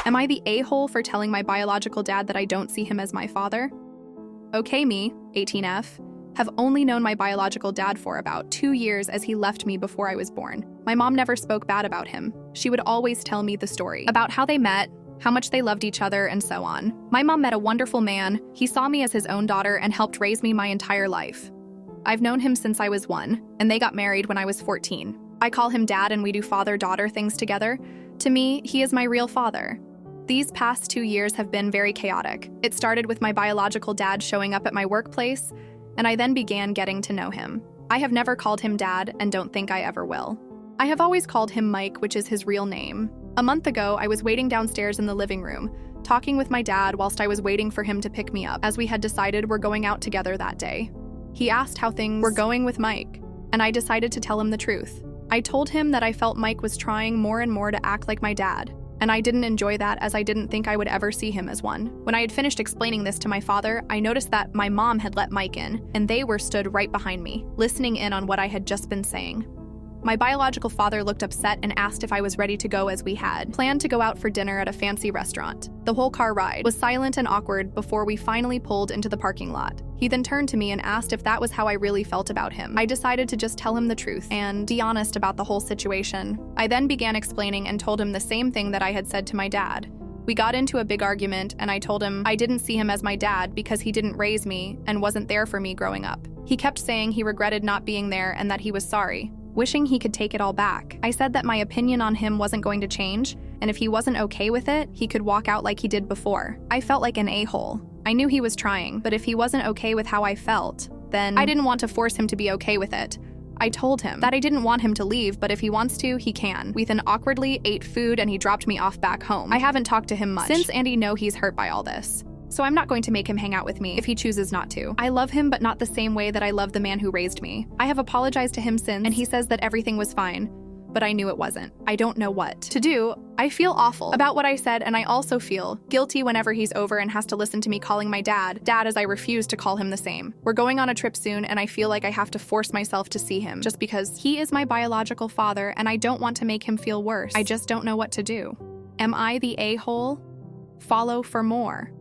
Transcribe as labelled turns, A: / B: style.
A: Am I the a-hole for telling my biological dad that I don't see him as my father? Okay, me, 18F, have only known my biological dad for about 2 years as he left me before I was born. My mom never spoke bad about him. She would always tell me the story about how they met, how much they loved each other, and so on. My mom met a wonderful man. He saw me as his own daughter and helped raise me my entire life. I've known him since I was 1, and they got married when I was 14. I call him dad and we do father-daughter things together. To me, he is my real father. These past 2 years have been very chaotic. It started with my biological dad showing up at my workplace, and I then began getting to know him. I have never called him dad and don't think I ever will. I have always called him Mike, which is his real name. A month ago, I was waiting downstairs in the living room, talking with my dad whilst I was waiting for him to pick me up, as we had decided we're going out together that day. He asked how things were going with Mike, and I decided to tell him the truth. I told him that I felt Mike was trying more and more to act like my dad, and I didn't enjoy that as I didn't think I would ever see him as one. When I had finished explaining this to my father, I noticed that my mom had let Mike in, and they were stood right behind me, listening in on what I had just been saying. My biological father looked upset and asked if I was ready to go, as we had planned to go out for dinner at a fancy restaurant. The whole car ride was silent and awkward before we finally pulled into the parking lot. He then turned to me and asked if that was how I really felt about him. I decided to just tell him the truth and be honest about the whole situation. I then began explaining and told him the same thing that I had said to my dad. We got into a big argument and I told him I didn't see him as my dad because he didn't raise me and wasn't there for me growing up. He kept saying he regretted not being there and that he was sorry, wishing he could take it all back. I said that my opinion on him wasn't going to change, and if he wasn't okay with it, he could walk out like he did before. I felt like an a-hole. I knew he was trying, but if he wasn't okay with how I felt, then I didn't want to force him to be okay with it. I told him that I didn't want him to leave, but if he wants to, he can. We then awkwardly ate food and he dropped me off back home. I haven't talked to him much since, and I know he's hurt by all this. So I'm not going to make him hang out with me if he chooses not to. I love him, but not the same way that I love the man who raised me. I have apologized to him since, and he says that everything was fine, but I knew it wasn't. I don't know what to do. I feel awful about what I said, and I also feel guilty whenever he's over and has to listen to me calling my dad, as I refuse to call him the same. We're going on a trip soon, and I feel like I have to force myself to see him just because he is my biological father, and I don't want to make him feel worse. I just don't know what to do. Am I the a-hole? Follow for more.